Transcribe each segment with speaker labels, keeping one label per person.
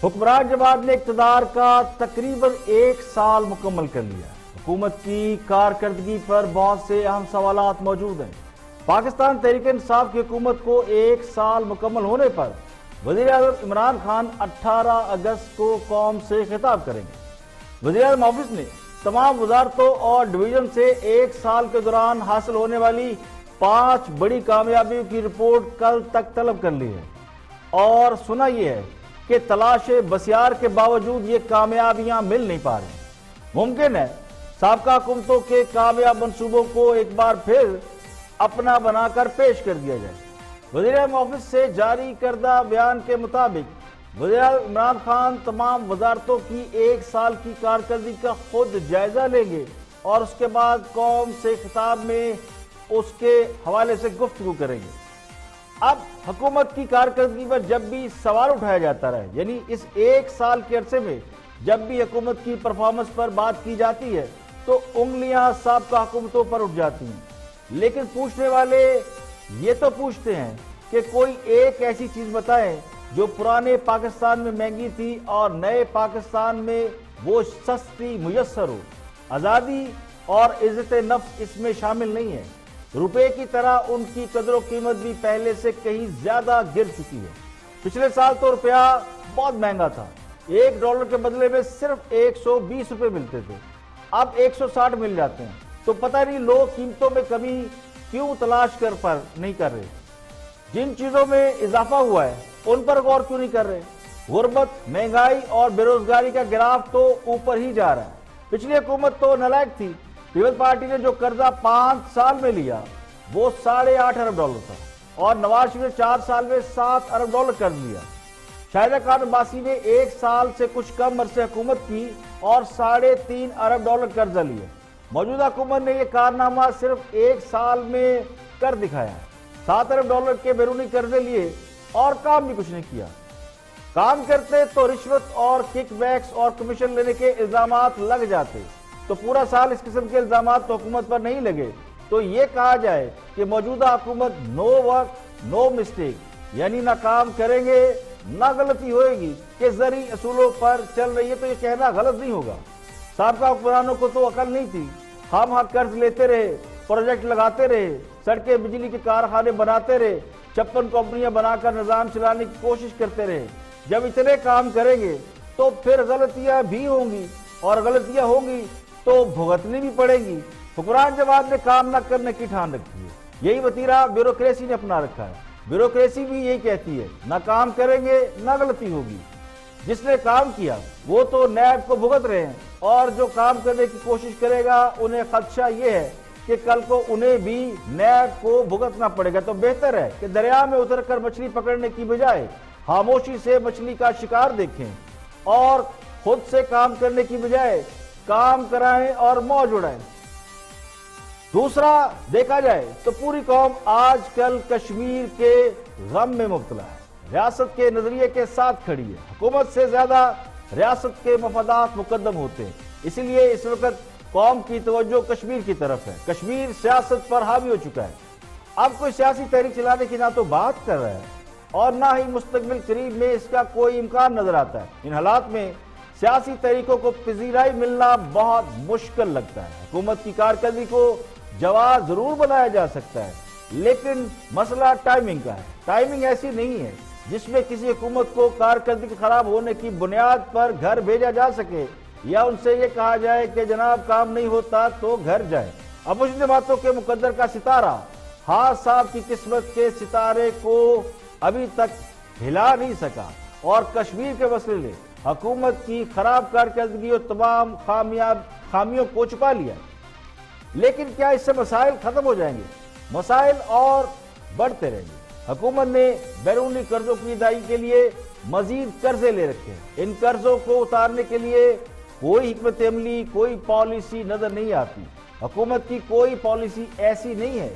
Speaker 1: حکمران جماعت نے اقتدار کا تقریباً 1 سال مکمل کر لیا ہے۔ حکومت کی کارکردگی پر بہت سے اہم سوالات موجود ہیں۔ پاکستان تحریک انصاف کی حکومت کو 1 سال مکمل ہونے پر وزیر اعظم عمران خان 18 اگست کو قوم سے خطاب کریں گے۔ وزیر اعظم آفس نے تمام وزارتوں اور ڈویژن سے 1 سال کے دوران حاصل ہونے والی 5 بڑی کامیابیوں کی رپورٹ کل تک طلب کر لی ہے، اور سنا یہ ہے کہ تلاش بسیار کے باوجود یہ کامیابیاں مل نہیں پا رہی۔ ممکن ہے سابقہ حکومتوں کے کامیاب منصوبوں کو ایک بار پھر اپنا بنا کر پیش کر دیا جائے۔ وزیر اعظم آفس سے جاری کردہ بیان کے مطابق وزیر اعظم عمران خان تمام وزارتوں کی 1 سال کی کارکردگی کا خود جائزہ لیں گے اور اس کے بعد قوم سے خطاب میں اس کے حوالے سے گفتگو کریں گے۔ اب حکومت کی کارکردگی پر جب بھی سوال اٹھایا جاتا رہے، یعنی اس 1 سال کے عرصے میں جب بھی حکومت کی پرفارمنس پر بات کی جاتی ہے تو انگلیاں سابقہ حکومتوں پر اٹھ جاتی ہیں، لیکن پوچھنے والے یہ تو پوچھتے ہیں کہ کوئی ایک ایسی چیز بتائیں جو پرانے پاکستان میں مہنگی تھی اور نئے پاکستان میں وہ سستی میسر ہو۔ آزادی اور عزت نفس اس میں شامل نہیں ہے۔ روپے کی طرح ان کی قدر و قیمت بھی پہلے سے کہیں زیادہ گر چکی ہے۔ پچھلے سال تو روپیہ بہت مہنگا تھا، $1 کے بدلے میں صرف 120 روپے ملتے تھے، اب 160 مل جاتے ہیں۔ تو پتہ نہیں لوگ قیمتوں میں کمی کیوں تلاش پر نہیں کر رہے، جن چیزوں میں اضافہ ہوا ہے ان پر غور کیوں نہیں کر رہے۔ غربت، مہنگائی اور بے روزگاری کا گراف تو اوپر ہی جا رہا ہے۔ پچھلی حکومت تو نالائق تھی، پیپلز پارٹی نے جو قرضہ 5 سال میں لیا وہ $8.5 ارب تھا، اور نواز شریف نے 4 سال میں $7 ارب قرض لیا۔ شاہدہ خان عباسی نے 1 سال سے کچھ کم عرصے حکومت کی اور $3.5 ارب قرضہ لیا۔ موجودہ حکومت نے یہ کارنامہ صرف 1 سال میں کر دکھایا ہے۔ $7 ارب کے بیرونی قرضے لیے اور کام بھی کچھ نہیں کیا۔ کام کرتے تو رشوت اور کک بیکس اور کمیشن لینے کے الزامات لگ جاتے، تو پورا سال اس قسم کے الزامات تو حکومت پر نہیں لگے تو یہ کہا جائے کہ موجودہ حکومت نو ورک نو مسٹیک، یعنی نہ کام کریں گے نہ غلطی ہوئے گی، کہ زرعی اصولوں پر چل رہی ہے، تو یہ کہنا غلط نہیں ہوگا۔ سابقہ حکمرانوں کو تو عقل نہیں تھی، خام قرض لیتے رہے، پروجیکٹ لگاتے رہے، سڑکیں بجلی کے کارخانے بناتے رہے، 56 کمپنیاں بنا کر نظام چلانے کی کوشش کرتے رہے۔ جب اتنے کام کریں گے تو پھر غلطیاں بھی ہوں گی، اور غلطیاں ہوں گی تو بھگتنی بھی پڑے گی۔ حکمران جماعت نے کام نہ کرنے کی ٹھان رکھی ہے، یہی وتیرہ بیوروکریسی نے اپنا رکھا ہے۔ بیوروکریسی بھی یہی کہتی ہے نہ کام کریں گے نہ غلطی ہوگی۔ جس نے کام کیا وہ تو نیب کو بھگت رہے ہیں، اور جو کام کرنے کی کوشش کرے گا انہیں خدشہ یہ ہے کہ کل کو انہیں بھی نیب کو بھگتنا پڑے گا۔ تو بہتر ہے کہ دریا میں اتر کر مچھلی پکڑنے کی بجائے خاموشی سے مچھلی کا شکار دیکھیں، اور خود سے کام کرنے کی بجائے کام کرائیں اور موج اڑائیں۔ دوسرا دیکھا جائے تو پوری قوم آج کل کشمیر کے غم میں مبتلا ہے، ریاست کے نظریے کے ساتھ کھڑی ہے۔ حکومت سے زیادہ ریاست کے مفادات مقدم ہوتے ہیں، اسی لیے اس وقت قوم کی توجہ کشمیر کی طرف ہے۔ کشمیر سیاست پر حاوی ہو چکا ہے، اب کوئی سیاسی تحریک چلانے کی نہ تو بات کر رہا ہے اور نہ ہی مستقبل قریب میں اس کا کوئی امکان نظر آتا ہے۔ ان حالات میں سیاسی تحریکوں کو پذیرائی ملنا بہت مشکل لگتا ہے۔ حکومت کی کارکردگی کو جواز ضرور بنایا جا سکتا ہے، لیکن مسئلہ ٹائمنگ کا ہے۔ ٹائمنگ ایسی نہیں ہے جس میں کسی حکومت کو کارکردگی خراب ہونے کی بنیاد پر گھر بھیجا جا سکے، یا ان سے یہ کہا جائے کہ جناب کام نہیں ہوتا تو گھر جائیں۔ اپوزیشن جماعتوں کے مقدر کا ستارہ ہاں صاحب کی قسمت کے ستارے کو ابھی تک ہلا نہیں سکا، اور کشمیر کے مسئلے نے حکومت کی خراب کارکردگی اور تمام خامیوں کو چھپا لیا۔ لیکن کیا اس سے مسائل ختم ہو جائیں گے؟ مسائل اور بڑھتے رہیں گے۔ حکومت نے بیرونی قرضوں کی ادائیگی کے لیے مزید قرضے لے رکھے ہیں۔ ان قرضوں کو اتارنے کے لیے کوئی حکمت عملی، کوئی پالیسی نظر نہیں آتی۔ حکومت کی کوئی پالیسی ایسی نہیں ہے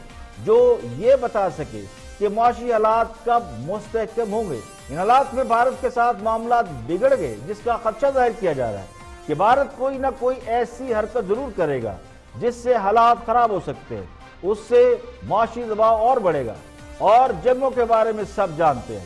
Speaker 1: جو یہ بتا سکے کہ معاشی حالات کب مستحکم ہوں گے۔ ان حالات میں بھارت کے ساتھ معاملات بگڑ گئے، جس کا خدشہ ظاہر کیا جا رہا ہے کہ بھارت کوئی نہ کوئی ایسی حرکت ضرور کرے گا جس سے حالات خراب ہو سکتے ہیں، اس سے معاشی دباؤ اور بڑھے گا۔ اور جنگوں کے بارے میں سب جانتے ہیں،